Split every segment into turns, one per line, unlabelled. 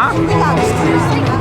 Where are we supposed to go?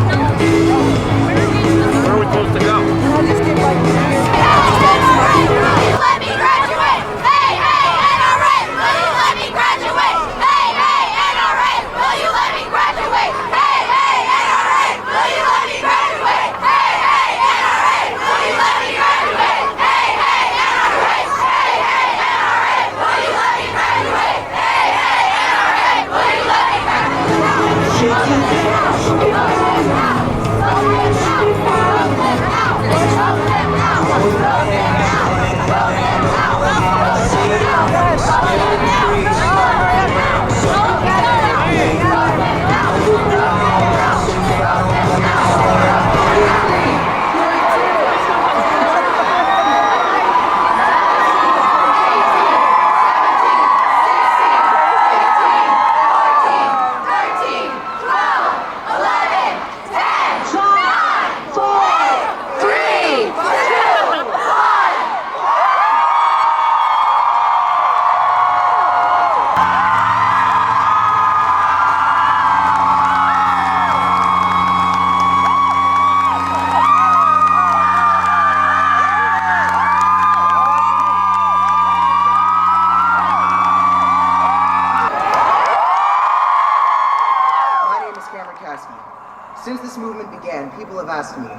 Since this movement began, people have asked me,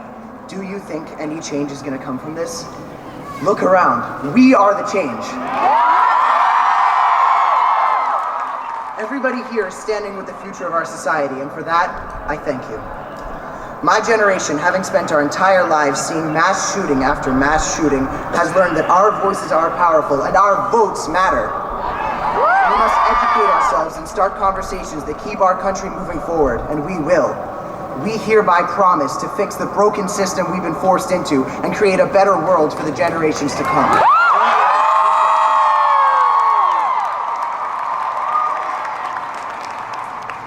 do you think any change is going to come from this? Look around. We are the change. Everybody here is standing with the future of our society, and for that, I thank you. My generation, having spent our entire lives seeing mass shooting after mass shooting, has learned that our voices are powerful and our votes matter. We must educate ourselves and start conversations that keep our country moving forward, and we will. We hereby promise to fix the broken system we've been forced into and create a better world for the generations to come.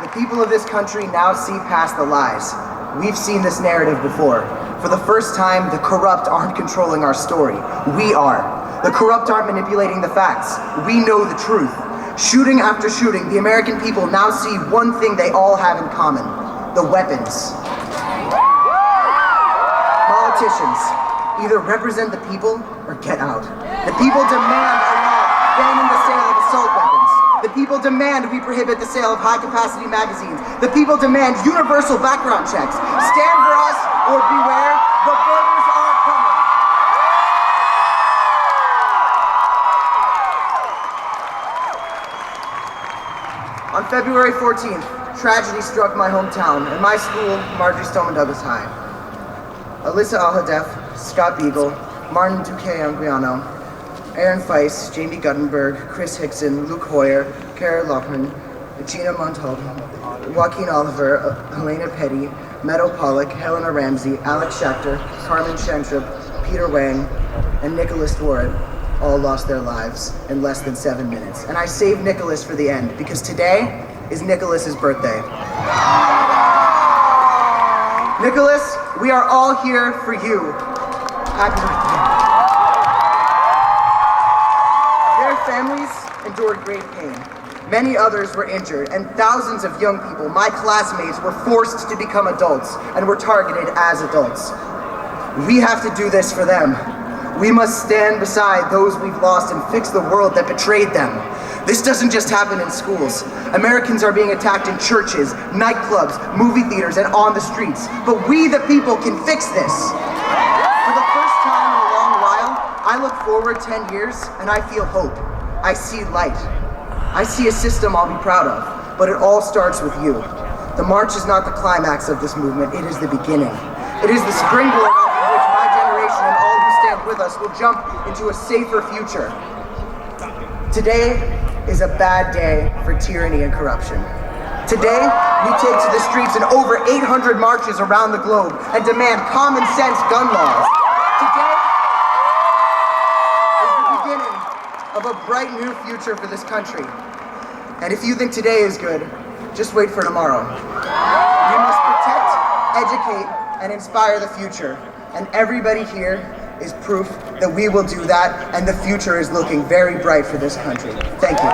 The people of this country now see past the lies. We've seen this narrative before. For the first time, the corrupt aren't controlling our story. We are. The corrupt aren't manipulating the facts. We know the truth. Shooting after shooting, the American people now see one thing they all have in common: the weapons. Politicians, either represent the people or get out. The people demand a law banning the sale of assault weapons. The people demand we prohibit the sale of high-capacity magazines. The people demand universal background checks. Stand for us or beware, the borders are coming. On February 14th, tragedy struck my hometown and my school, Marjorie Stoneman Douglas High. Alyssa Al-Hadef, Scott Beagle, Martin Duque Anguiano, Aaron Feist, Jamie Guttenberg, Chris Hickson, Luke Hoyer, Kara Lochman, Gina Montalb, Joaquin Oliver, Helena Petty, Meadow Pollock, Helena Ramsey, Alex Schachter, Carmen Shantrup, Peter Wang, and Nicholas Dworet all lost their lives in less than 7 minutes. And I saved Nicholas for the end because today is Nicholas's birthday. Nicholas, we are all here for you. Happy birthday. Their families endured great pain. Many others were injured, and thousands of young people, my classmates, were forced to become adults and were targeted as adults. We have to do this for them. We must stand beside those we've lost and fix the world that betrayed them. This doesn't just happen in schools. Americans are being attacked in churches, nightclubs, movie theaters, and on the streets. But we, the people, can fix this. For the first time in a long while, I look forward 10 years and I feel hope. I see light. I see a system I'll be proud of, but it all starts with you. The march is not the climax of this movement, it is the beginning. It is the springboard off of which my generation and all who stand with us will jump into a safer future. Today is a bad day for tyranny and corruption. Today, we take to the streets in over 800 marches around the globe and demand common sense gun laws. Today is the beginning of a bright new future for this country. And if you think today is good, just wait for tomorrow. We must protect, educate, and inspire the future. And everybody here is proof that we will do that, and the future is looking very bright for this country. Thank you.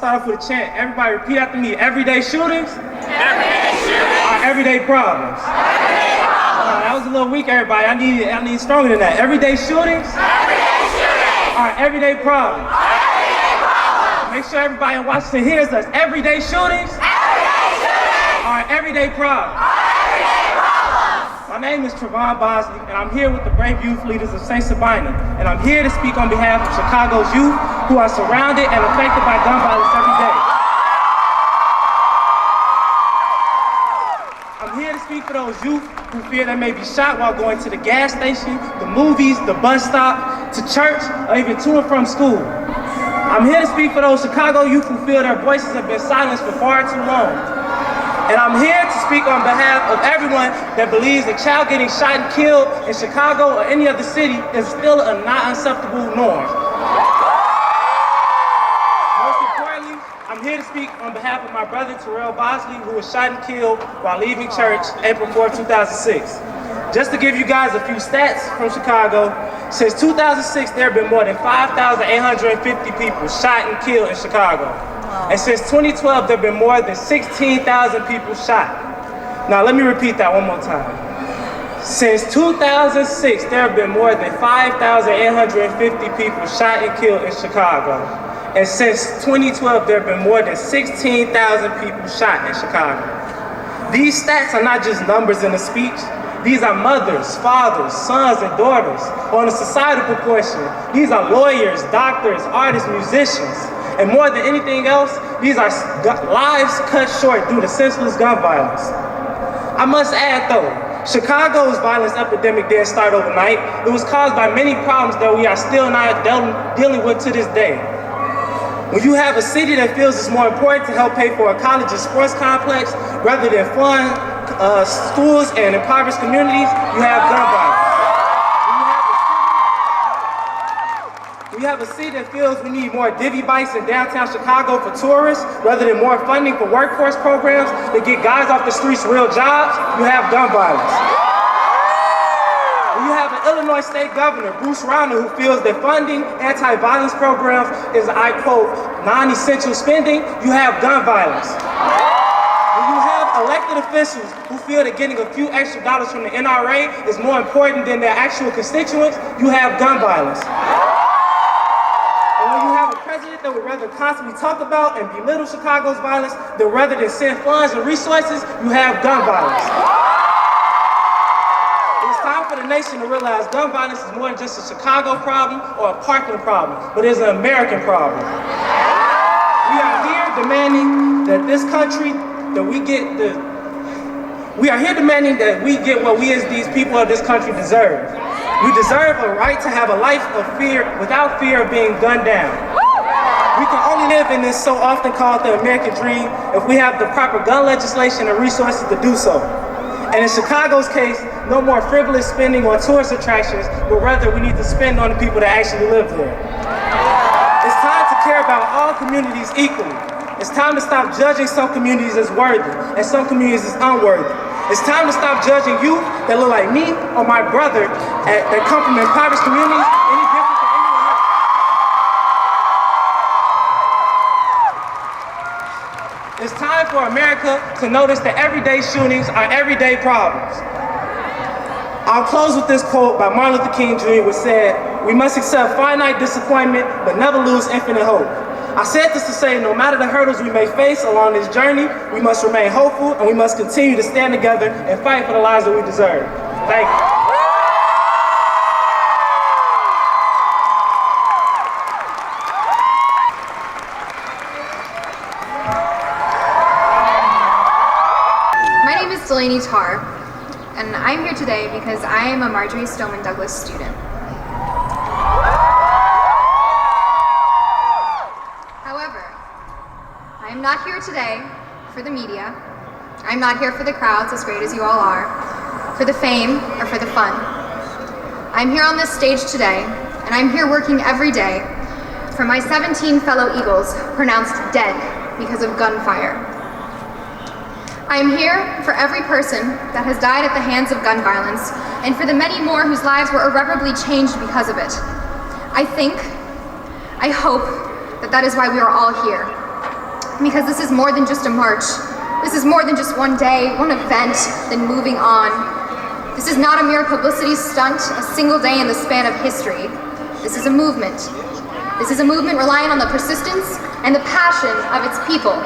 start off with a chant. Everybody repeat after me. Everyday shootings.
Everyday shootings.
Are everyday problems.
Everyday problems.
That was a little weak, everybody. I need stronger than that. Everyday shootings.
Everyday shootings.
Are everyday problems.
Everyday problems.
Make sure everybody in Washington hears us. Everyday shootings.
Everyday shootings.
Are everyday problems.
Everyday problems.
My name is Trevon Bosley, and I'm here with the brave youth leaders of St. Sabina, and I'm here to speak on behalf of Chicago's youth who are surrounded and affected by gun violence every day. I'm here to speak for those youth who fear they may be shot while going to the gas station, the movies, the bus stop, to church, or even to and from school. I'm here to speak for those Chicago youth who feel their voices have been silenced for far too long. And I'm here to speak on behalf of everyone that believes a child getting shot and killed in Chicago or any other city is still a not acceptable norm. Most importantly, I'm here to speak on behalf of my brother Terrell Bosley, who was shot and killed while leaving church April 4, 2006. Just to give you guys a few stats from Chicago, since 2006 there have been more than 5,850 people shot and killed in Chicago. And since 2012, there have been more than 16,000 people shot. Now, let me repeat that one more time. Since 2006, there have been more than 5,850 people shot and killed in Chicago. And since 2012, there have been more than 16,000 people shot in Chicago. These stats are not just numbers in a speech. These are mothers, fathers, sons, and daughters. On a societal proportion, these are lawyers, doctors, artists, musicians. And more than anything else, these are lives cut short due to senseless gun violence. I must add though, Chicago's violence epidemic didn't start overnight. It was caused by many problems that we are still not dealing with to this day. When you have a city that feels it's more important to help pay for a college and sports complex rather than fund schools and impoverished communities, you have gun violence. We have a city that feels we need more divvy bikes in downtown Chicago for tourists rather than more funding for workforce programs that get guys off the streets real jobs. You have gun violence. When you have an Illinois state governor, Bruce Rauner, who feels that funding anti-violence programs is, I quote, non-essential spending, you have gun violence. When you have elected officials who feel that getting a few extra dollars from the NRA is more important than their actual constituents, you have gun violence. That would rather constantly talk about and belittle Chicago's violence than rather than send funds and resources, you have gun violence. It's time for the nation to realize gun violence is more than just a Chicago problem or a Parkland problem, but it's an American problem. We are here demanding that this country, we are here demanding that we get what we as these people of this country deserve. We deserve a right to have a life of fear without fear of being gunned down. We can only live in this so often called the American dream if we have the proper gun legislation and resources to do so. And in Chicago's case, no more frivolous spending on tourist attractions, but rather we need to spend on the people that actually live there. It's time to care about all communities equally. It's time to stop judging some communities as worthy and some communities as unworthy. It's time to stop judging youth that look like me or my brother that come from impoverished communities any different from anyone else. It's time for America to notice that everyday shootings are everyday problems. I'll close with this quote by Martin Luther King Jr., which said, "We must accept finite disappointment, but never lose infinite hope." I said this to say, no matter the hurdles we may face along this journey, we must remain hopeful and we must continue to stand together and fight for the lives that we deserve. Thank you.
My name is Delaney Tarr, and I'm here today because I am a Marjorie Stoneman Douglas student. I'm not here today for the media. I'm not here for the crowds, as great as you all are, for the fame or for the fun. I'm here on this stage today, and I'm here working every day for my 17 fellow Eagles pronounced dead because of gunfire. I'm here for every person that has died at the hands of gun violence, and for the many more whose lives were irreparably changed because of it. I hope that is why we are all here. Because this is more than just a march. This is more than just one day, one event, then moving on. This is not a mere publicity stunt, a single day in the span of history. This is a movement. This is a movement relying on the persistence and the passion of its people.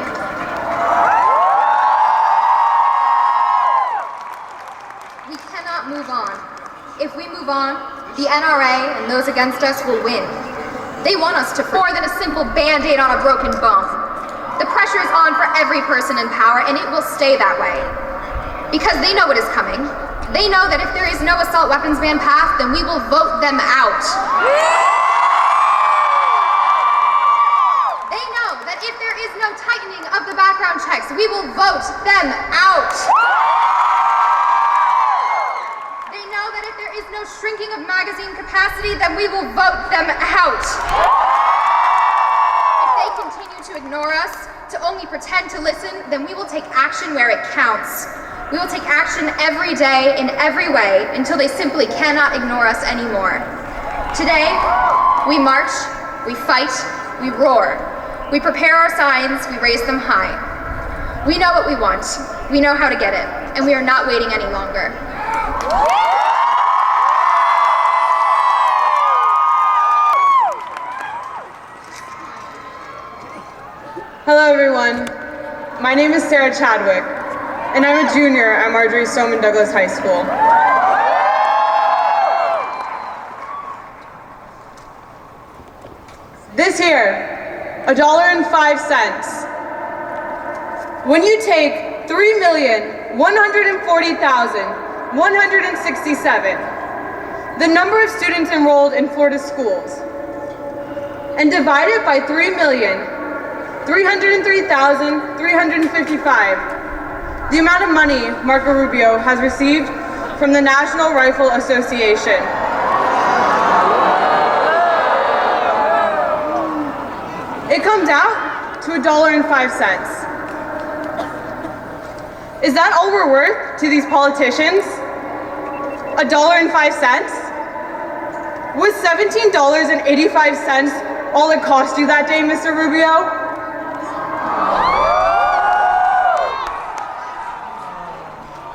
We cannot move on. If we move on, the NRA and those against us will win. They want us to more than a simple Band-Aid on a broken bone. The pressure is on for every person in power, and it will stay that way. Because they know what is coming. They know that if there is no assault weapons ban passed, then we will vote them out. They know that if there is no tightening of the background checks, we will vote them out. They know that if there is no shrinking of magazine capacity, then we will vote them out. If they continue to ignore us, to only pretend to listen, then we will take action where it counts. We will take action every day in every way until they simply cannot ignore us anymore. Today, we march, we fight, we roar. We prepare our signs, we raise them high. We know what we want, we know how to get it, and we are not waiting any longer.
Hello everyone, my name is Sarah Chadwick, and I'm a junior at Marjorie Stoneman Douglas High School. This here, $1.05. When you take 3,140,167, the number of students enrolled in Florida schools, and divide it by 3,303,355, the amount of money Marco Rubio has received from the National Rifle Association. It comes out to $1.05. Is that all we're worth to these politicians? $1.05? Was $17.85 all it cost you that day, Mr. Rubio?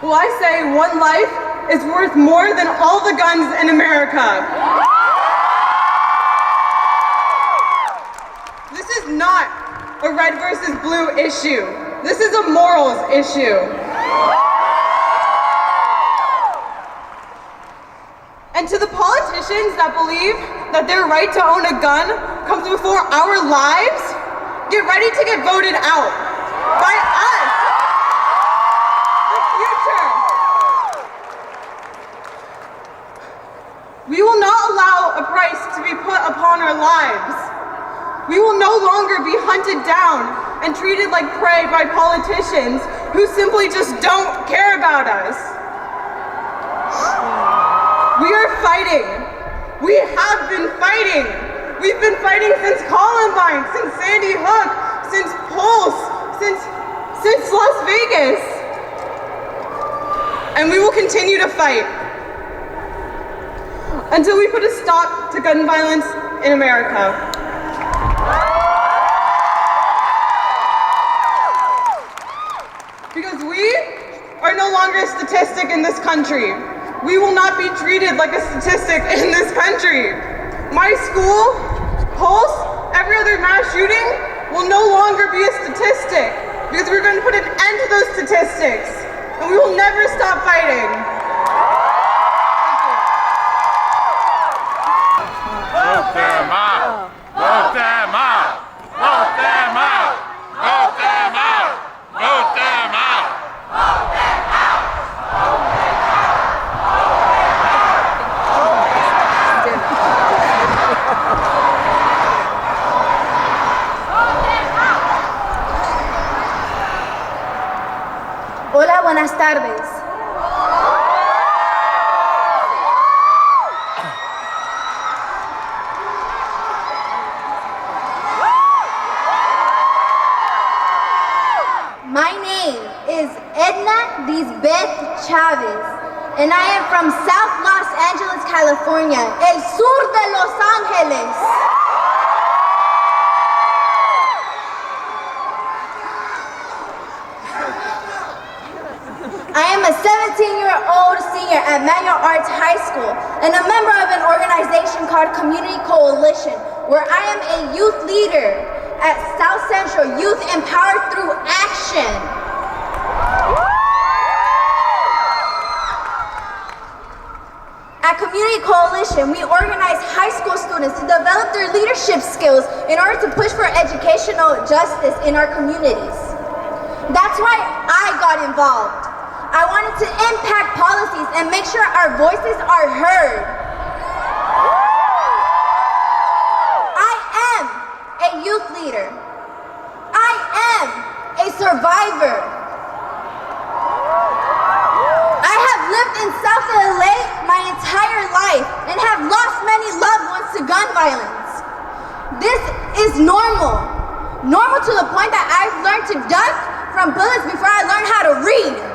Well, I say one life is worth more than all the guns in America. This is not a red versus blue issue. This is a morals issue. And to the politicians that believe that their right to own a gun comes before our lives, get ready to get voted out by us. We will not allow a price to be put upon our lives. We will no longer be hunted down and treated like prey by politicians who simply just don't care about us. We are fighting. We have been fighting. We've been fighting since Columbine, since Sandy Hook, since Pulse, since Las Vegas. And we will continue to fight until we put a stop to gun violence in America. Because we are no longer a statistic in this country. We will not be treated like a statistic in this country. My school, Pulse, every other mass shooting will no longer be a statistic because we're going to put an end to those statistics and we will never stop fighting.
Vote them out! Vote them out! Vote them out! Vote them out! Vote them out! Vote them out!
Hola, buenas tardes. My name is Edna Lisbeth Chavez, and I am from South Los Angeles, California, el sur de Los Ángeles. 17-year-old senior at Manual Arts High School and a member of an organization called Community Coalition, where I am a youth leader at South Central Youth Empowered Through Action. At Community Coalition, we organize high school students to develop their leadership skills in order to push for educational justice in our communities. That's why I got involved. I wanted to impact policies and make sure our voices are heard. I am a youth leader. I am a survivor. I have lived in South LA my entire life and have lost many loved ones to gun violence. This is normal. Normal to the point that I've learned to duck from bullets before I learned how to read.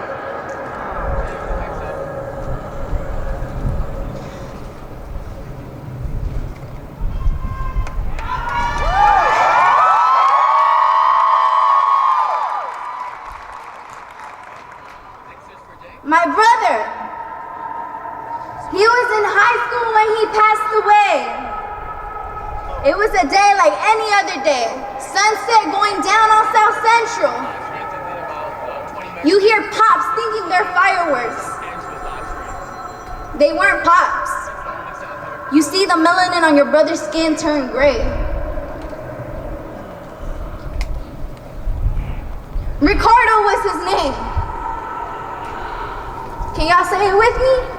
My brother, he was in high school when he passed away. It was a day like any other day. Sunset going down on South Central. You hear pops thinking they're fireworks. They weren't pops. You see the melanin on your brother's skin turn gray. Ricardo was his name. Can y'all say it with me?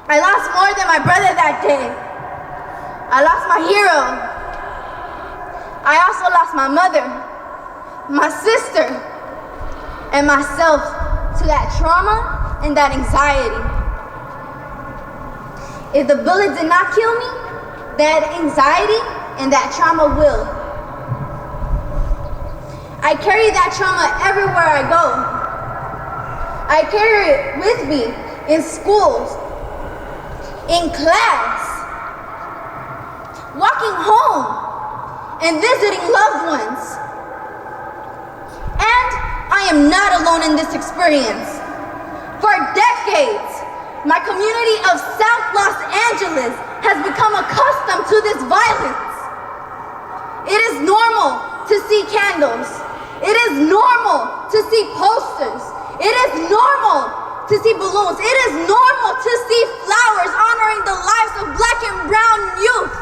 I lost more than my brother that day. I lost my hero. I also lost my mother, my sister, and myself to that trauma and that anxiety. If the bullet did not kill me, that anxiety and that trauma will. I carry that trauma everywhere I go. I carry it with me in schools, in class, walking home, and visiting loved ones. And I am not alone in this experience. For decades, my community of South Los Angeles has become accustomed to this violence. It is normal to see candles. It is normal to see posters. It is normal to see balloons. It is normal to see flowers honoring the lives of Black and brown youth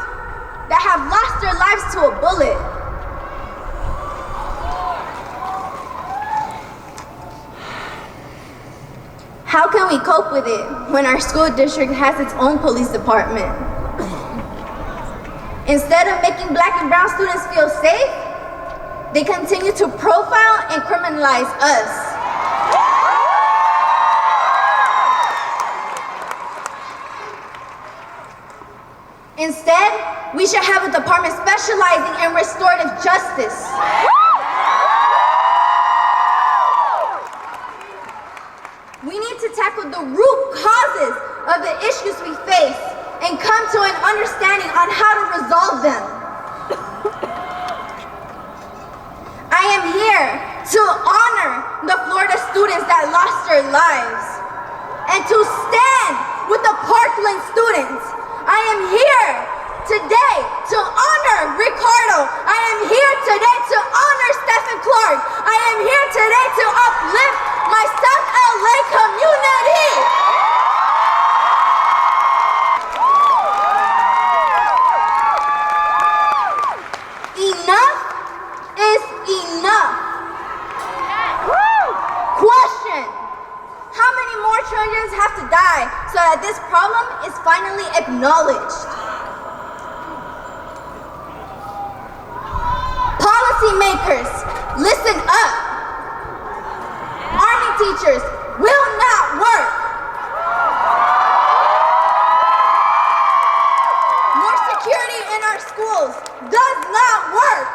that have lost their lives to a bullet. How can we cope with it when our school district has its own police department? Instead of making Black and brown students feel safe, they continue to profile and criminalize us. Instead, we should have a department specializing in restorative justice. We need to tackle the root causes of the issues we face and come to an understanding on how to resolve them. I am here to honor the Florida students that lost their lives and to stand with the Parkland students. I am here today to honor Ricardo. I am here today to honor Stephen Clark. I am here today to uplift my South LA community. Enough is enough. Question: how many more children have to die so that this problem is finally acknowledged? Policymakers, listen up. Army teachers will not work. schools does not work.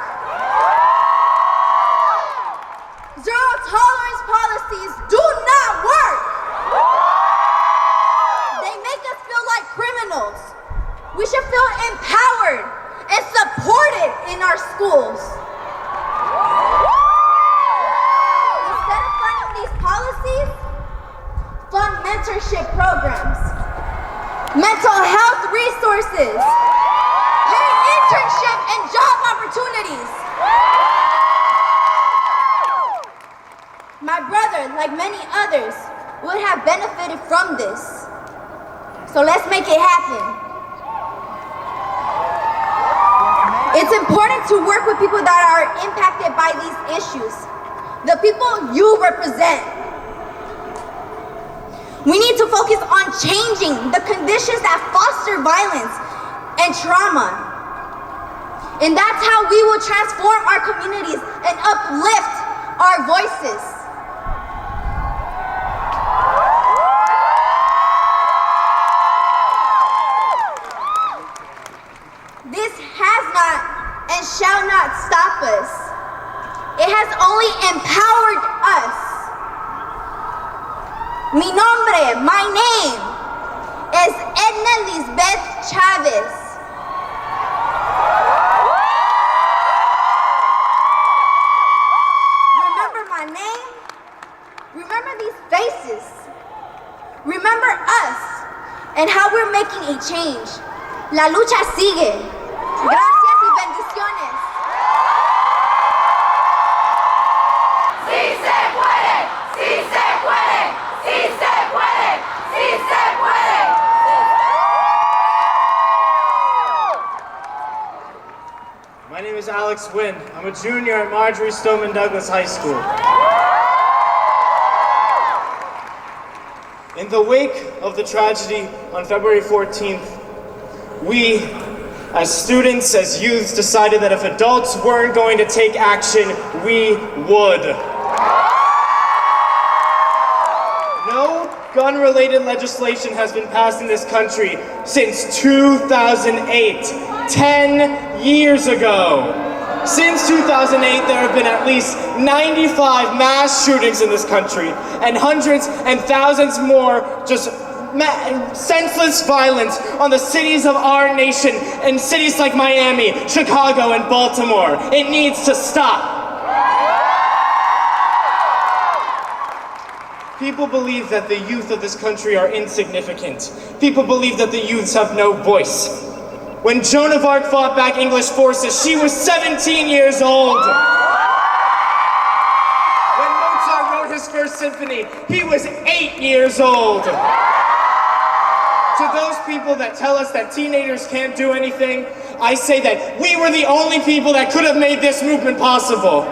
Zero tolerance policies do not work. They make us feel like criminals. We should feel empowered and supported in our schools. Instead of funding these policies, fund mentorship programs, mental health resources, paid internship and job opportunities. My brother, like many others, would have benefited from this. So let's make it happen. It's important to work with people that are impacted by these issues, the people you represent. We need to focus on changing the conditions that foster violence and trauma. And that's how we will transform our communities and uplift our voices. This has not and shall not stop us. It has only empowered us. Mi nombre, my name, is Edna Lisbeth Chavez. Remember my name? Remember these faces? Remember us and how we're making a change. La lucha sigue. Gracias y bendiciones.
¡Sí se puede! ¡Sí se puede! ¡Sí se puede! ¡Sí se puede!
My name is Alex Wynn. I'm a junior at Marjorie Stoneman Douglas High School. In the wake of the tragedy on February 14th, we, as students, as youths, decided that if adults weren't going to take action, we would. No gun-related legislation has been passed in this country since 2008, 10 years ago. Since 2008, there have been at least 95 mass shootings in this country, and hundreds and thousands more just senseless violence on the cities of our nation, and cities like Miami, Chicago, and Baltimore. It needs to stop. People believe that the youth of this country are insignificant. People believe that the youths have no voice. When Joan of Arc fought back English forces, she was 17 years old. When Mozart wrote his first symphony, he was 8 years old. To those people that tell us that teenagers can't do anything, I say that we were the only people that could have made this movement possible.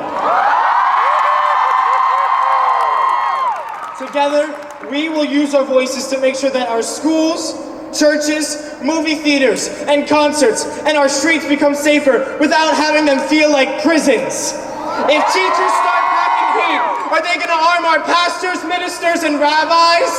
Together, we will use our voices to make sure that our schools, churches, movie theaters, and concerts, and our streets become safer without having them feel like prisons. If teachers start packing heat, are they going to arm our pastors, ministers, and rabbis?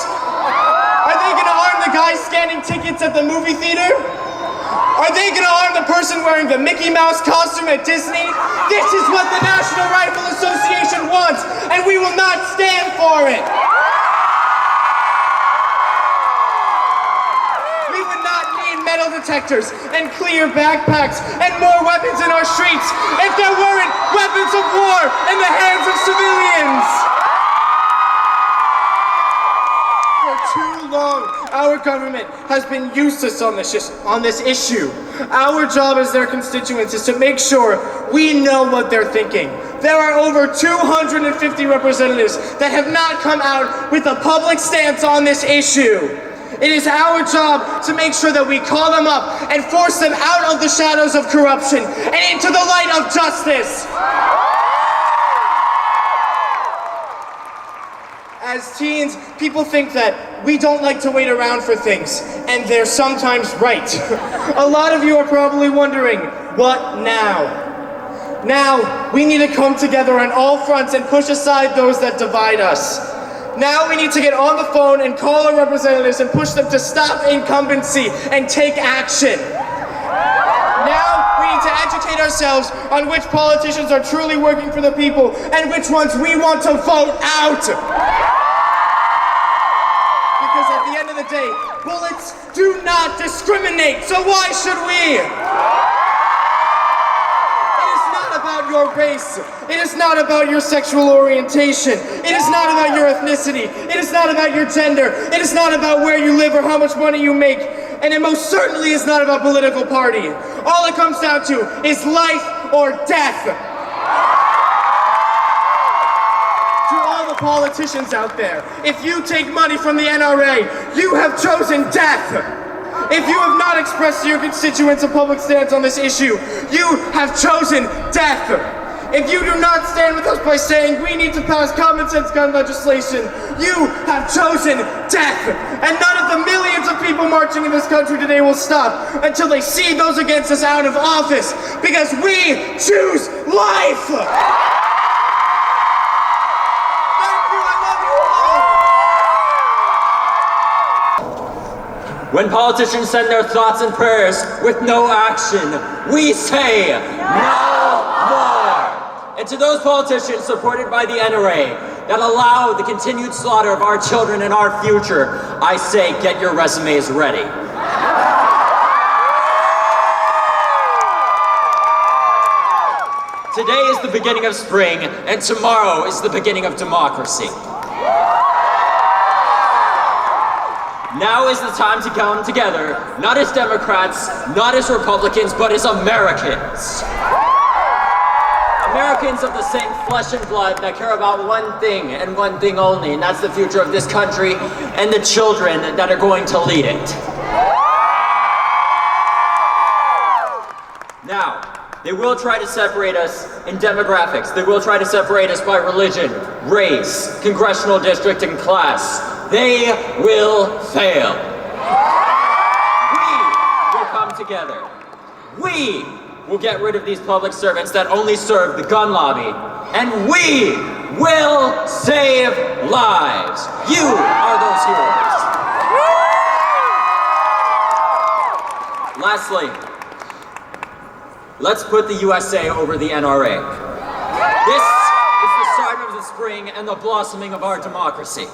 Are they going to arm the guys scanning tickets at the movie theater? Are they going to arm the person wearing the Mickey Mouse costume at Disney? This is what the National Rifle Association wants, and we will not stand for it. We would not need metal detectors and clear backpacks and more weapons in our streets if there weren't weapons of war in the hands of civilians. For too long, our government has been useless on this issue. Our job as their constituents is to make sure we know what they're thinking. There are over 250 representatives that have not come out with a public stance on this issue. It is our job to make sure that we call them up and force them out of the shadows of corruption and into the light of justice. As teens, people think that we don't like to wait around for things, and they're sometimes right. A lot of you are probably wondering, what now? Now, we need to come together on all fronts and push aside those that divide us. Now we need to get on the phone and call our representatives and push them to stop incumbency and take action. Now we
educate ourselves on which politicians are truly working for the people and which ones we want to vote out. Because at the end of the day, bullets do not discriminate, so why should we? It is not about your race. It is not about your sexual orientation. It is not about your ethnicity. It is not about your gender. It is not about where you live or how much money you make. And it most certainly is not about political party. All it comes down to is life or death. To all the politicians out there, if you take money from the NRA, you have chosen death. If you have not expressed to your constituents a public stance on this issue, you have chosen death. If you do not stand with us by saying we need to pass common sense gun legislation, you have chosen death. And none of the millions of people marching in this country today will stop until they see those against us out of office, because we choose life.
When politicians send their thoughts and prayers with no action, we say no more. And to those politicians supported by the NRA that allow the continued slaughter of our children and our future, I say get your resumes ready. Today is the beginning of spring, and tomorrow is the beginning of democracy. Now is the time to come together, not as Democrats, not as Republicans, but as Americans. Americans of the same flesh and blood that care about one thing and one thing only, and that's the future of this country and the children that are going to lead it. Now, they will try to separate us in demographics. They will try to separate us by religion, race, congressional district, and class. They will fail. We will come together. We will get rid of these public servants that only serve the gun lobby. And we will save lives. You are those heroes. Lastly, let's put the USA over the NRA. This is the start of the spring and the blossoming of our democracy.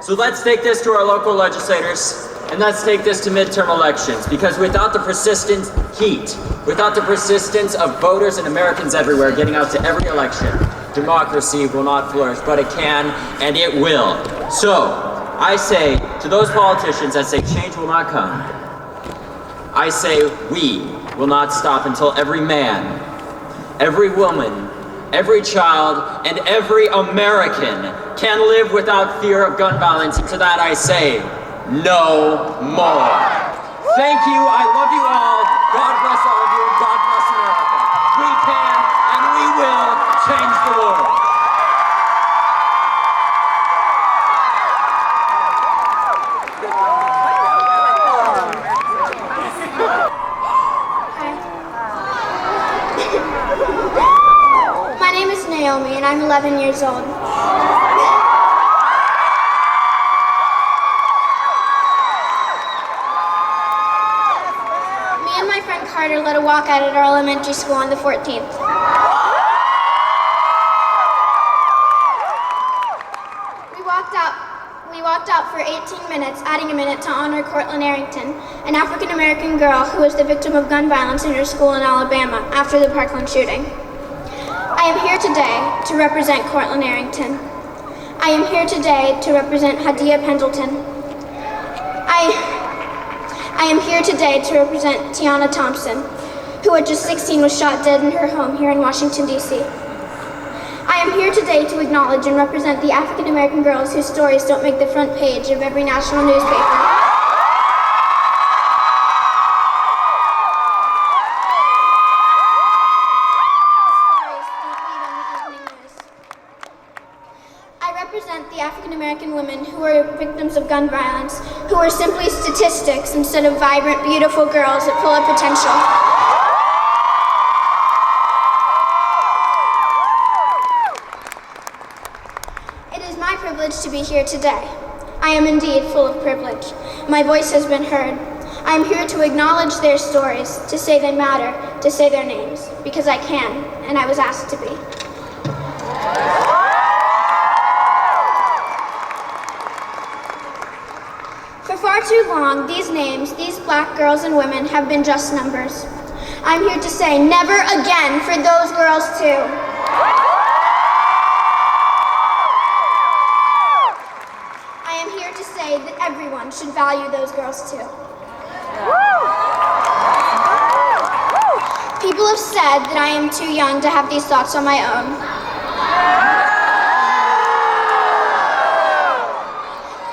So let's take this to our local legislators, and let's take this to midterm elections, because without the persistent heat, without the persistence of voters and Americans everywhere getting out to every election, democracy will not flourish, but it can, and it will. So, I say to those politicians that say change will not come, I say we will not stop until every man, every woman, every child, and every American can live without fear of gun violence, and to that I say, no more. Thank you, I love you all, God bless all of you, and God bless America. We can, and we will change the world.
My name is Naomi, and I'm 11 years old. Me and my friend Carter led a walkout at our elementary school on the 14th. We walked out for 18 minutes, adding a minute to honor Cortland Arrington, an African-American girl who was the victim of gun violence in her school in Alabama after the Parkland shooting. I am here today to represent Cortland Arrington. I am here today to represent Hadia Pendleton. I am here today to represent Tiana Thompson, who at just 16 was shot dead in her home here in Washington, D.C. I am here today to acknowledge and represent the African-American girls whose stories don't make the front page of every national newspaper. I represent the African-American women who are victims of gun violence, who are simply statistics instead of vibrant, beautiful girls that full of potential. It is my privilege to be here today. I am indeed full of privilege. My voice has been heard. I am here to acknowledge their stories, to say they matter, to say their names, because I can, and I was asked to be. For far too long, these names, these black girls and women, have been just numbers. I'm here to say never again for those girls too. I am here to say that everyone should value those girls too. People have said that I am too young to have these thoughts on my own.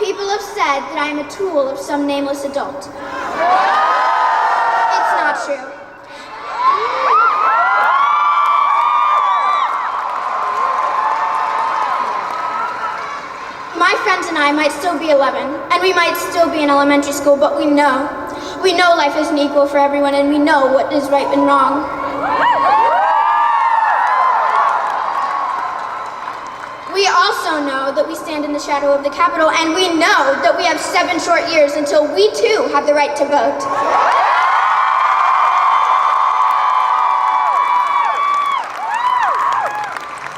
People have said that I am a tool of some nameless adult. It's not true. My friends and I might still be 11, and we might still be in elementary school, but we know life isn't equal for everyone, and we know what is right and wrong. We also know that we stand in the shadow of the Capitol, and we know that we have 7 short years until we too have the right to vote.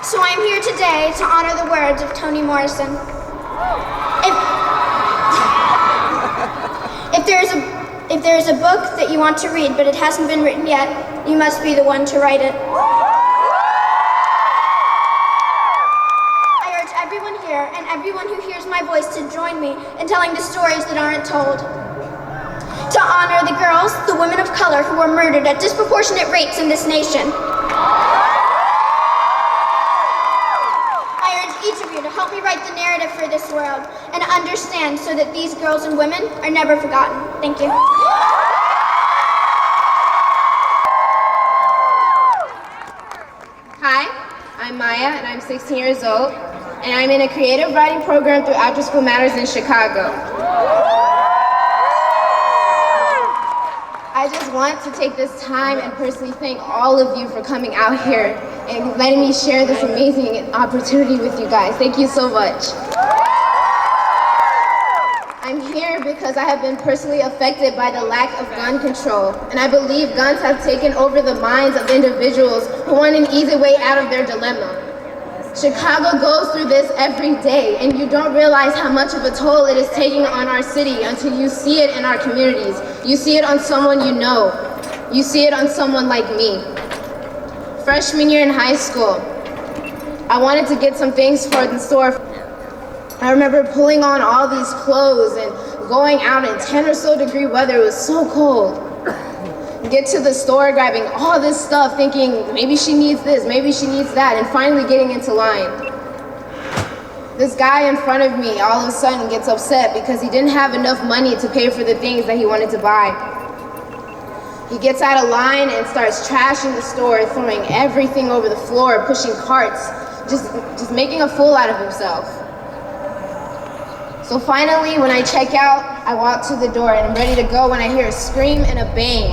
So I am here today to honor the words of Toni Morrison. If there is a book that you want to read but it hasn't been written yet, you must be the one to write it. I urge everyone here and everyone who hears my voice to join me in telling the stories that aren't told. To honor the girls, the women of color who were murdered at disproportionate rates in this nation. Each of you to help me write the narrative for this world and understand so that these girls and women are never forgotten. Thank you.
Hi, I'm Maya and I'm 16 years old and I'm in a creative writing program through After School Matters in Chicago. I just want to take this time and personally thank all of you for coming out here and letting me share this amazing opportunity with you guys. Thank you so much. I'm here because I have been personally affected by the lack of gun control, and I believe guns have taken over the minds of individuals who want an easy way out of their dilemma. Chicago goes through this every day, and you don't realize how much of a toll it is taking on our city until you see it in our communities. You see it on someone you know. You see it on someone like me. Freshman year in high school, I wanted to get some things for the store. I remember pulling on all these clothes and going out in 10 or so degree weather. It was so cold. Get to the store, grabbing all this stuff, thinking maybe she needs this, maybe she needs that, and finally getting into line. This guy in front of me all of a sudden gets upset because he didn't have enough money to pay for the things that he wanted to buy. He gets out of line and starts trashing the store, throwing everything over the floor, pushing carts, just making a fool out of himself. So finally, when I check out, I walk to the door and I'm ready to go when I hear a scream and a bang.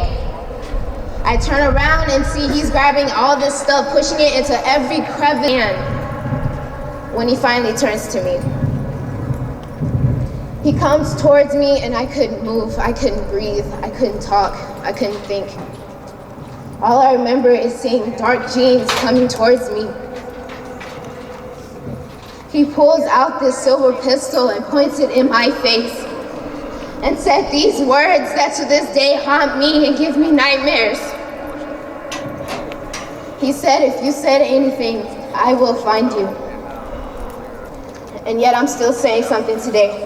I turn around and see he's grabbing all this stuff, pushing it into every crevice. When he finally turns to me, he comes towards me and I couldn't move, I couldn't breathe, I couldn't talk, I couldn't think. All I remember is seeing dark jeans coming towards me. He pulls out this silver pistol and points it in my face and said these words that to this day haunt me and give me nightmares. He said, if you said anything, I will find you. And yet I'm still saying something today.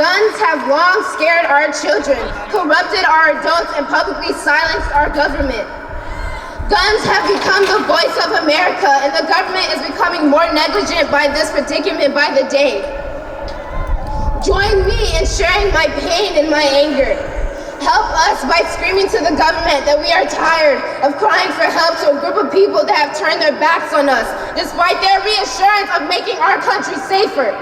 Guns have long scared our children, corrupted our adults, and publicly silenced our government. Guns have become the voice of America, and the government is becoming more negligent by this predicament by the day. Join me in sharing my pain and my anger. Help us by screaming to the government that we are tired of crying for help to a group of people that have turned their backs on us, despite their reassurance of making our country safer.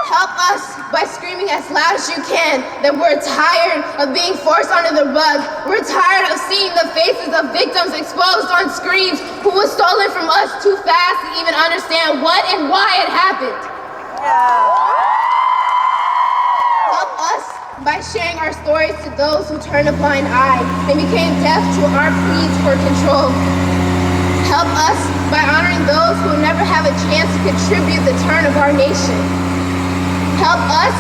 Help us by screaming as loud as you can that we're tired of being forced under the rug. We're tired of seeing seeing the faces of victims exposed on screens who was stolen from us too fast to even understand what and why it happened. Help us by sharing our stories to those who turned a blind eye and became deaf to our pleas for control. Help us by honoring those who will never have a chance to contribute the turn of our nation. Help us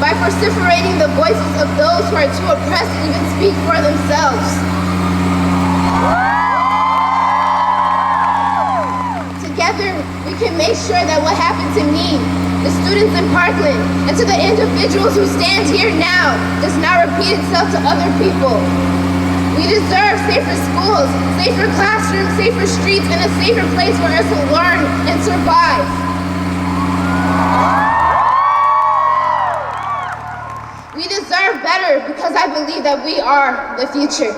by vociferating the voices of those who are too oppressed to even speak for themselves. Together, we can make sure that what happened to me, the students in Parkland, and to the individuals who stand here now does not repeat itself to other people. We deserve safer schools, safer classrooms, safer streets, and a safer place for us to learn and survive. We deserve better because I believe that we are the future.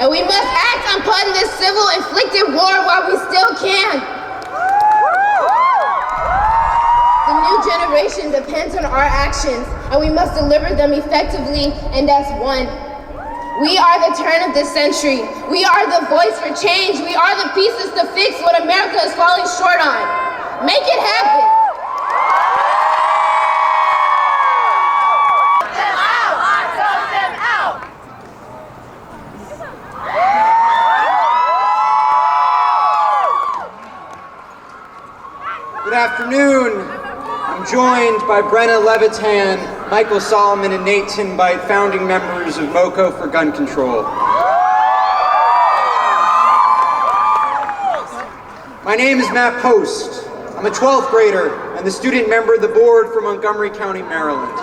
And we must act upon this civil inflicted war while we still can. The new generation depends on our actions, and we must deliver them effectively and as one. We are the turn of this century. We are the voice for change. We are the pieces to fix what America is falling short on. Make it happen.
Good afternoon. I'm joined by Brenna Levitan, Michael Solomon, and Nate Tinbyte, founding members of MoCo for Gun Control. My name is Matt Post. I'm a 12th grader and the student member of the board for Montgomery County, Maryland.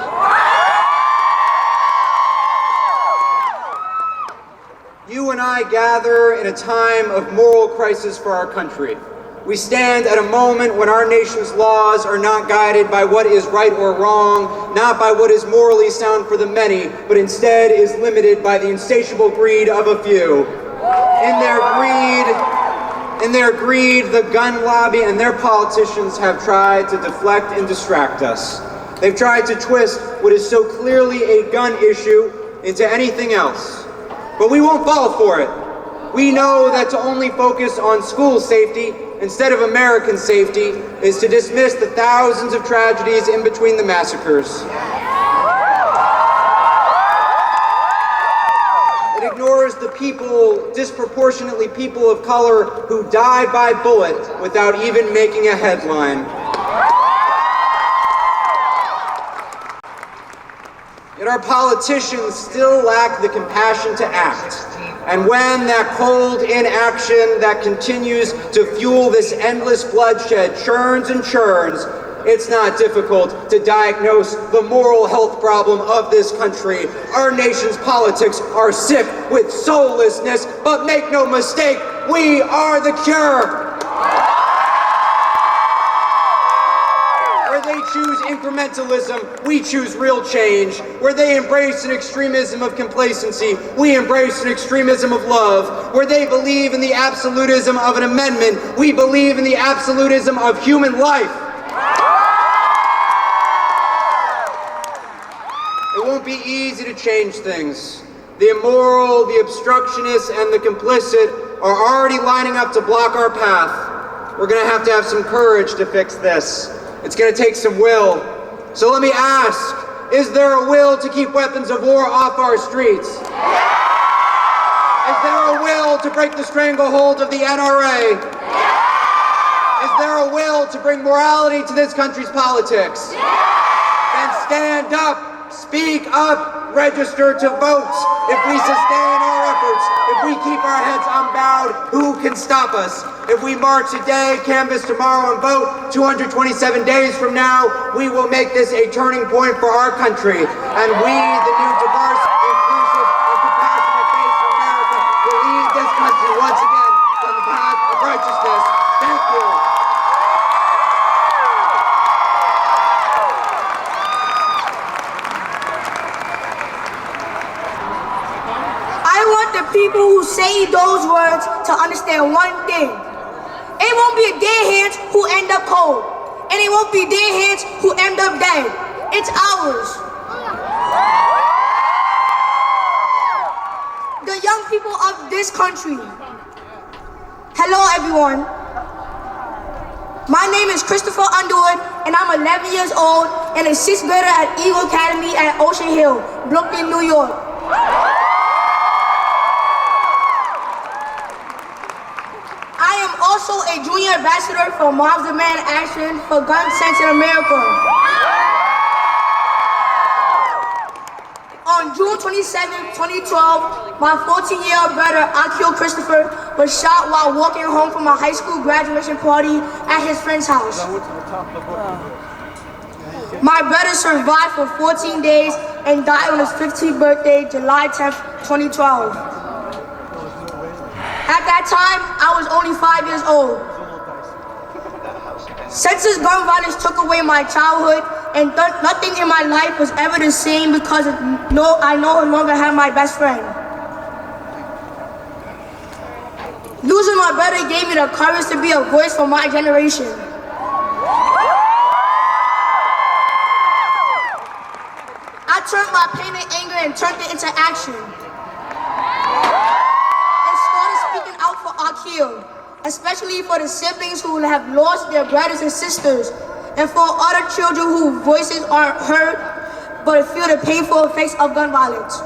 You and I gather in a time of moral crisis for our country. We stand at a moment when our nation's laws are not guided by what is right or wrong, not by what is morally sound for the many, but instead is limited by the insatiable greed of a few. In their greed, the gun lobby and their politicians have tried to deflect and distract us. They've tried to twist what is so clearly a gun issue into anything else. But we won't fall for it. We know that to only focus on school safety instead of American safety is to dismiss the thousands of tragedies in between the massacres. It ignores the people, disproportionately people of color, who died by bullet without even making a headline. Yet our politicians still lack the compassion to act. And when that cold inaction that continues to fuel this endless bloodshed churns and churns, it's not difficult to diagnose the moral health problem of this country. Our nation's politics are sick with soullessness, but make no mistake, we are the cure. Where they choose incrementalism, we choose real change. Where they embrace an extremism of complacency, we embrace an extremism of love. Where they believe in the absolutism of an amendment, we believe in the absolutism of human life. It won't be easy to change things. The immoral, the obstructionists, and the complicit are already lining up to block our path. We're going to have some courage to fix this. It's going to take some will. So let me ask, is there a will to keep weapons of war off our streets? Is there a will to break the stranglehold of the NRA? Is there a will to bring morality to this country's politics? Then stand up, speak up, register to vote. If we sustain our efforts, if we keep our heads unbowed, who can stop us? If we march today, canvass tomorrow, and vote 227 days from now, we will make this a turning point for our country. And we, the new diverse, inclusive, and compassionate face of America, will lead this country once again on the path of righteousness. Thank you.
I want the people who say those words to understand one thing. It won't be their hands who end up cold, and it won't be their hands who end up dead. It's ours. the young people of this country. Hello, everyone. My name is Christopher Underwood, and I'm 11 years old and a 6th grader at Eagle Academy at Ocean Hill, Brooklyn, New York. I am also a junior ambassador for Moms Demand Action for Gun Sense in America. On June 27, 2012, my 14-year-old brother, Akil Christopher, was shot while walking home from a high school graduation party at his friend's house. My brother survived for 14 days and died on his 15th birthday, July 10, 2012. At that time, I was only 5 years old. Since gun violence took away my childhood, and nothing in my life was ever the same because I no longer have my best friend. Losing my brother gave me the courage to be a voice for my generation. I turned my pain and anger and turned it into action. And started speaking out for Akil, especially for the siblings who have lost their brothers and sisters, and for other children whose voices aren't heard but feel the painful effects of gun violence.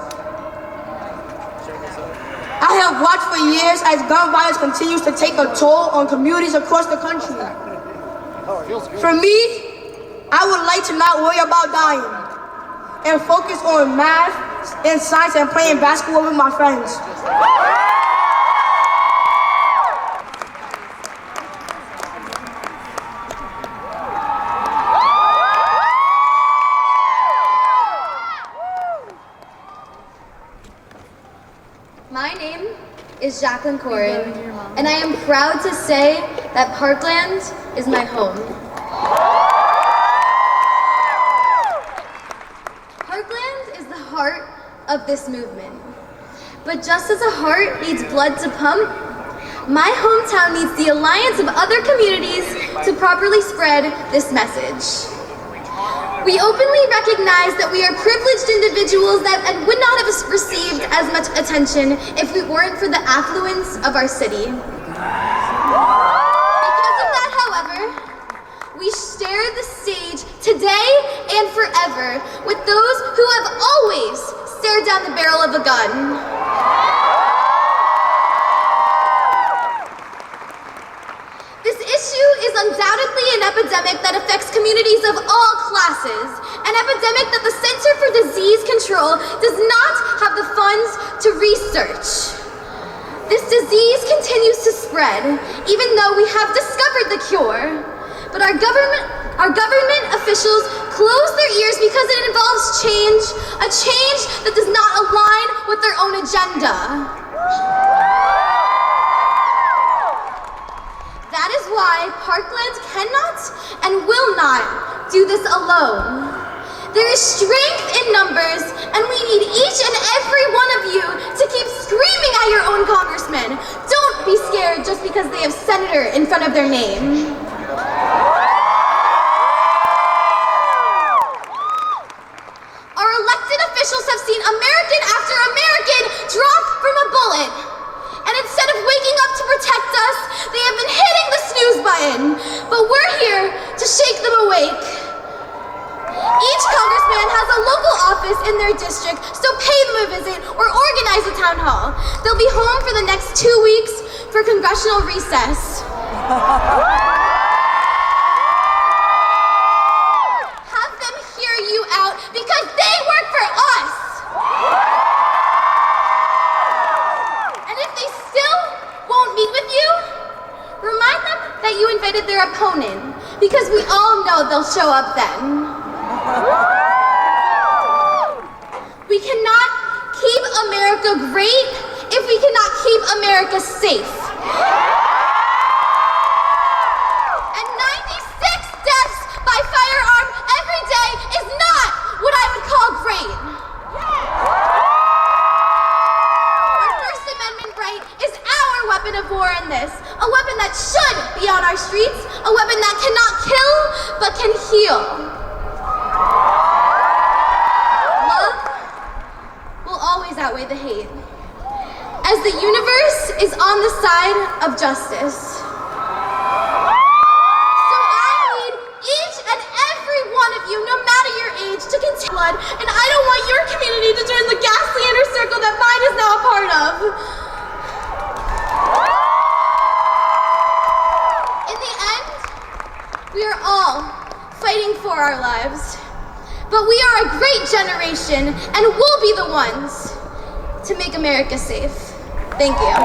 I have watched for years as gun violence continues to take a toll on communities across the country. For me, I would like to not worry about dying and focus on math and science and playing basketball with my friends.
My name is Jacqueline Corin, and I am proud to say that Parkland is my home. Parkland is the heart of this movement. But just as a heart needs blood to pump, my hometown needs the alliance of other communities to properly spread this message. We openly recognize that we are privileged individuals that would not have received as much attention if it weren't for the affluence of our city. Because of that, however, we share the stage today and forever with those who have always stared down the barrel of a gun. This issue is undoubtedly an epidemic that affects communities of all classes, an epidemic that the Center for Disease Control does not have the funds to research. This disease continues to spread, even though we have discovered the cure. But our government officials close their ears because it involves change, a change that does not align with their own agenda. That is why Parkland cannot and will not do this alone. There is strength in numbers, and we need each and every one of you to keep screaming at your own congressman. Don't be scared just because they have senator in front of their name. Our elected officials have seen American after American drop from a bullet. And instead of waking up to protect us, they have been hitting the snooze button. But we're here to shake them awake. Each congressman has a local office in their district, so pay them a visit or organize a town hall. They'll be home for the next 2 weeks for congressional recess. Have them hear you out because they work for us. Meet with you, remind them that you invited their opponent, because we all know they'll show up then. We cannot keep America great if we cannot keep America safe. And 96 deaths by firearm every day is not what I would call great. Weapon of war in this, a weapon that should be on our streets, a weapon that cannot kill but can heal. Love will always outweigh the hate. as the universe is on the side of justice. So I need each and every one of you, no matter your age, to continue blood, and I don't want your community to join the ghastly inner circle that mine is now a part of. In the end, we are all fighting for our lives, but we are a great generation, and we'll be the ones to make America safe. Thank you.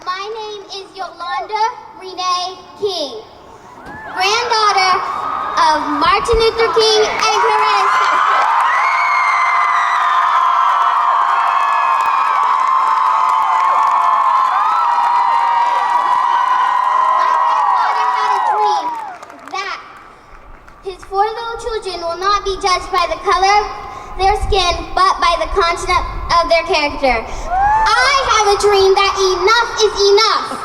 My name is Yolanda Renee King, granddaughter of Martin Luther King and Coretta Scott. His 4 little children will not be judged by the color of their skin, but by the content of their character. I have a dream that enough is enough.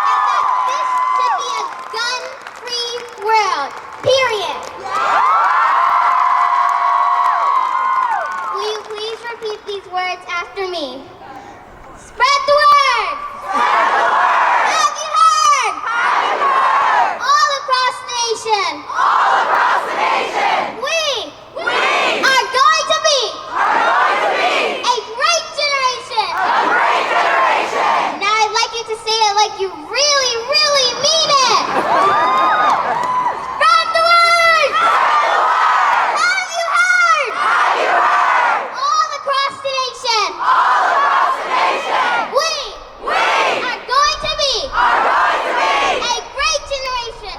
And that this should be a gun-free world, period. Will you please repeat these words after me? Spread the word! Have you heard? All across the nation. We are going to be a great generation. Now I'd like you to say it like you really, really mean it. Spread the word. Have you heard? All across the nation. We are going to be a great generation.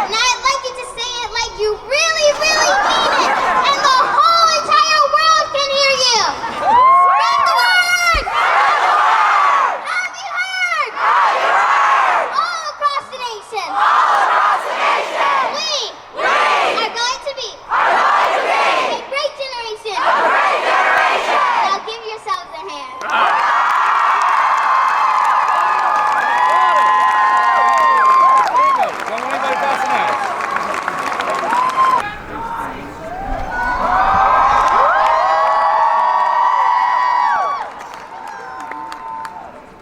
And I'd like you to say it like you really, really mean it, and the whole entire world can hear you. Spread the word. Have you heard? All across the nation. We are going to be a great generation. Now give yourselves a hand.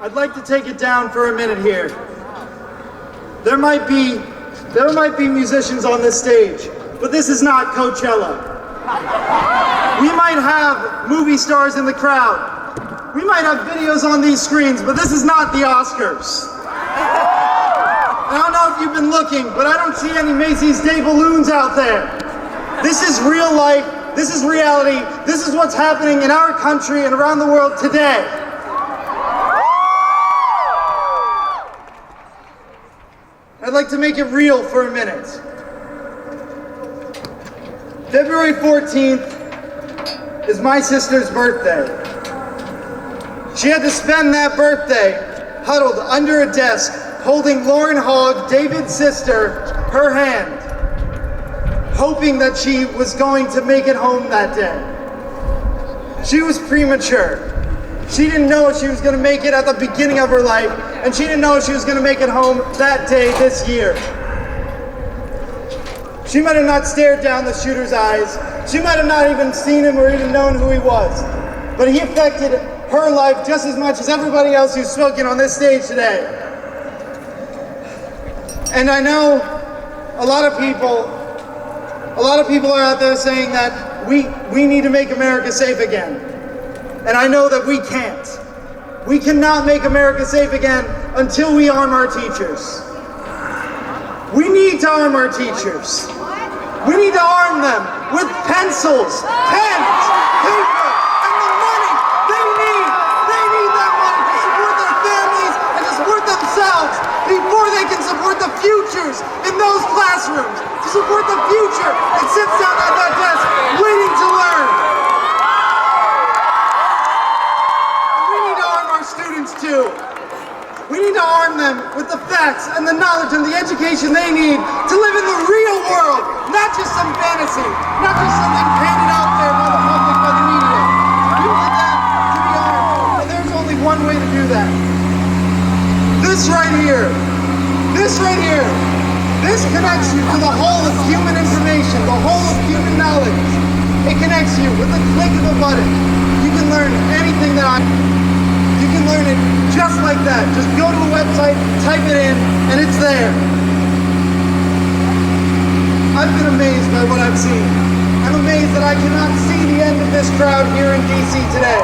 I'd like to take it down for a minute here. There might be musicians on this stage, but this is not Coachella. We might have movie stars in the crowd. We might have videos on these screens, but this is not the Oscars. I don't know if you've been looking, but I don't see any Macy's Day balloons out there. This is real life. This is reality. This is what's happening in our country and around the world today. I'd like to make it real for a minute. February 14th is my sister's birthday. She had to spend that birthday huddled under a desk, holding Lauren Hogg, David's sister, her hand, hoping that she was going to make it home that day. She was premature. She didn't know if she was going to make it at the beginning of her life, and she didn't know if she was going to make it home that day this year. She might have not stared down the shooter's eyes. She might have not even seen him or even known who he was. But he affected her life just as much as everybody else who's spoken on this stage today. And I know a lot of people are out there saying that we need to make America safe again. And I know that we can't. We cannot make America safe again until we arm our teachers. We need to arm our teachers. We need to arm them with pencils, pens, paper, and the money they need. They need that money to support their families and to support themselves before they can support the futures in those classrooms, to support the future that sits down at that desk waiting to learn. Students too. We need to arm them with the facts and the knowledge and the education they need to live in the real world, not just some fantasy, not just something painted out there by the public, by the media. We this right here, this connects you to the whole of human information, the whole of human knowledge. It connects you with the click of a button. You can learn anything you can learn it just like that. Just go to a website, type it in, and it's there. I've been amazed by what I've seen. I'm amazed that I cannot see the end of this crowd here in DC today.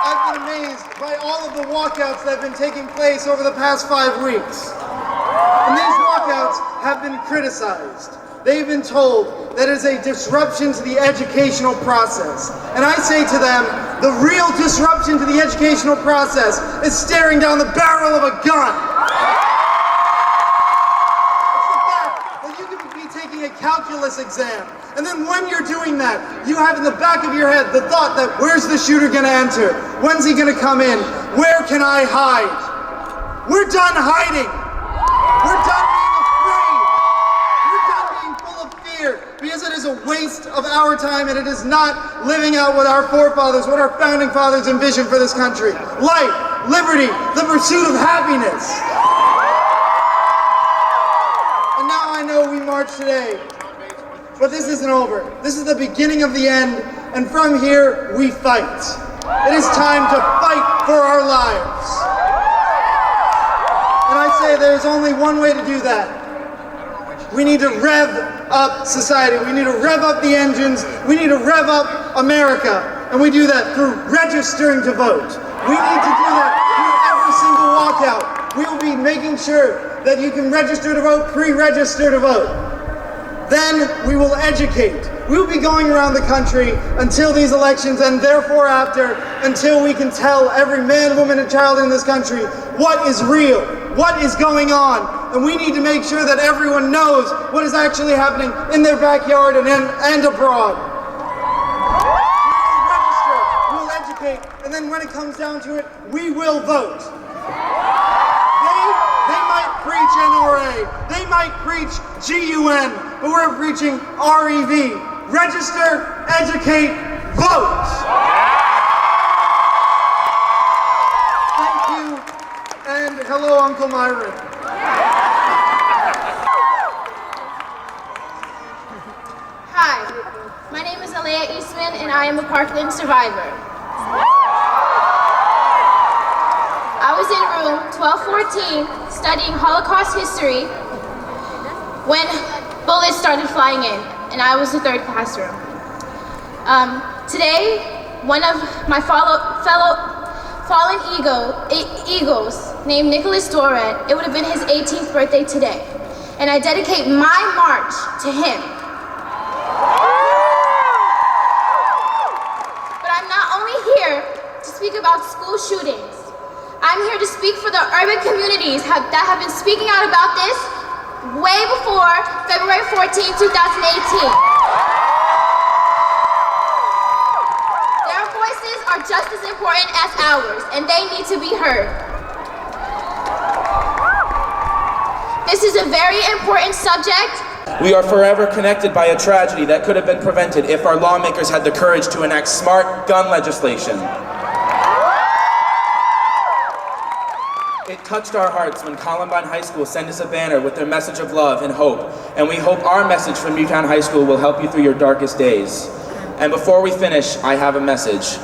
I've been amazed by all of the walkouts that have been taking place over the past 5 weeks. And these walkouts have been criticized. They've been told that it is a disruption to the educational process. And I say to them, the real disruption to the educational process is staring down the barrel of a gun. It's the fact that you could be taking a calculus exam, and then when you're doing that, you have in the back of your head the thought that where's the shooter gonna enter? When's he gonna come in? Where can I hide? We're done hiding. We're done being afraid. We're done being full of fear because it is a waste of our time and it is not living out what our forefathers, what our founding fathers envisioned for this country. Life, liberty, the pursuit of happiness. And now I know we march today, but this isn't over. This is the beginning of the end, and from here we fight. It is time to fight for our lives. And I say there's only one way to do that. We need to rev up society. We need to rev up the engines. We need to rev up America. And we do that through registering to vote. We need to do that through every single walkout. We will be making sure that you can register to vote, pre-register to vote. Then we will educate. We will be going around the country until these elections and therefore after, until we can tell every man, woman, and child in this country what is real, what is going on. And we need to make sure that everyone knows what is actually happening in their backyard and abroad. We will register, we will educate, and then when it comes down to it, we will vote. They might preach NRA, they might preach GUN, but we're preaching REV. Register, educate, vote! Thank you, and hello, Uncle Myron.
Hi, my name is Alea Eastman, and I am a Parkland survivor. I was in room 1214 studying Holocaust history when bullets started flying in, and I was the third classroom. Today, one of my fallen eagles named Nicholas Doran, it would have been his 18th birthday today, and I dedicate my march to him. But I'm not only here to speak about school shootings. I'm here to speak for the urban communities that have been speaking out about this way before February 14, 2018. Their voices are just as important as ours, and they need to be heard. This is a very important subject.
We are forever connected by a tragedy that could have been prevented if our lawmakers had the courage to enact smart gun legislation. It touched our hearts when Columbine High School sent us a banner with their message of love and hope, and we hope our message from Newtown High School will help you through your darkest days. And before we finish, I have a message.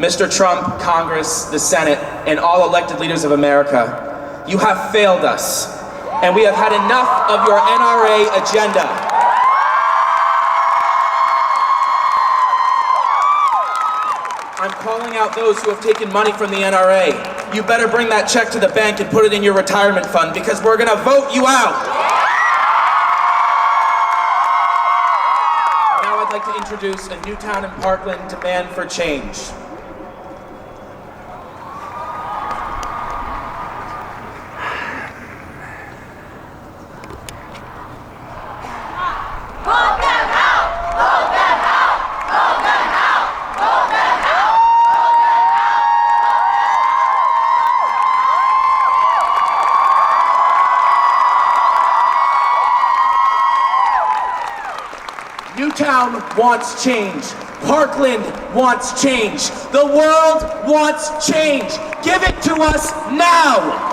Mr. Trump, Congress, the Senate, and all elected leaders of America, you have failed us, and we have had enough of your NRA agenda. I'm calling out those who have taken money from the NRA. You better bring that check to the bank and put it in your retirement fund because we're gonna vote you out. Now I'd like to introduce a Newtown and Parkland demand for change. Newtown wants change.
Parkland wants change. The world wants change. Give it to us now.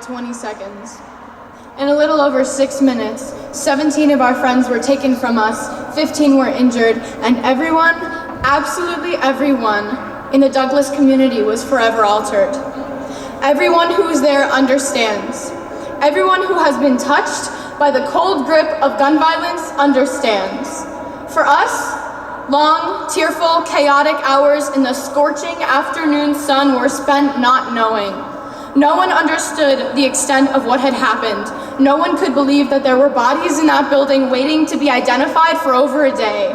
20 seconds. In a little over 6 minutes, 17 of our friends were taken from us, 15 were injured, and everyone, absolutely everyone, in the Douglas community was forever altered. Everyone who is there understands. Everyone who has been touched by the cold grip of gun violence understands. For us, long, tearful, chaotic hours in the scorching afternoon sun were spent not knowing. No one understood the extent of what had happened. No one could believe that there were bodies in that building waiting to be identified for over a day.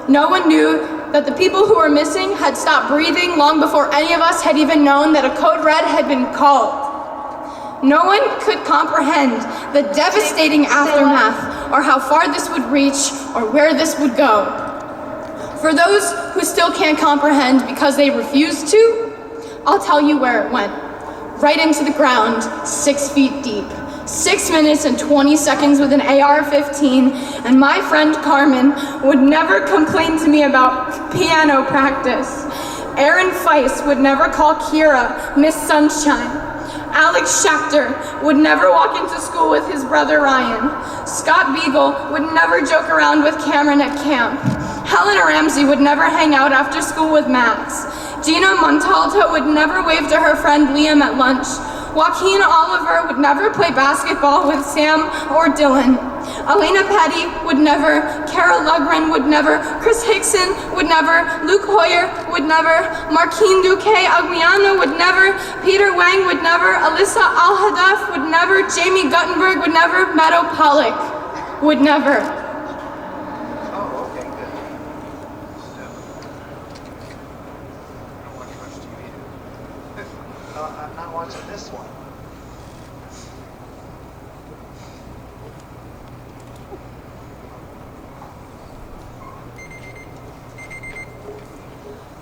No one knew that the people who were missing had stopped breathing long before any of us had even known that a code red had been called. No one could comprehend the devastating aftermath or how far this would reach or where this would go. For those who still can't comprehend because they refuse to, I'll tell you where it went. Right into the ground, 6 feet deep. 6 minutes and 20 seconds with an AR-15, and my friend Carmen would never complain to me about piano practice. Aaron Feist would never call Kira Miss Sunshine. Alex Schachter would never walk into school with his brother Ryan. Scott Beagle would never joke around with Cameron at camp. Helen Ramsey would never hang out after school with Max. Gina Montalto would never wave to her friend Liam at lunch. Joaquin Oliver would never play basketball with Sam or Dylan. Elena Petty would never, Carol Lugren would never, Chris Hickson would never, Luke Hoyer would never, Marquine Duque Aguiano would never, Peter Wang would never, Alyssa Al-Hadaf would never, Jamie Guttenberg would never, Meadow Pollock would never.
I'm not watching this one.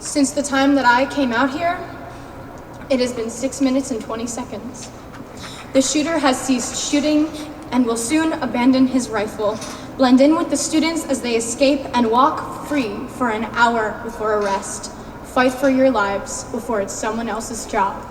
Since the time that I came out here, it has been 6 minutes and 20 seconds. The shooter has ceased shooting and will soon abandon his rifle, blend in with the students as they escape, and walk free for an hour before arrest. Fight for your lives before it's someone else's job.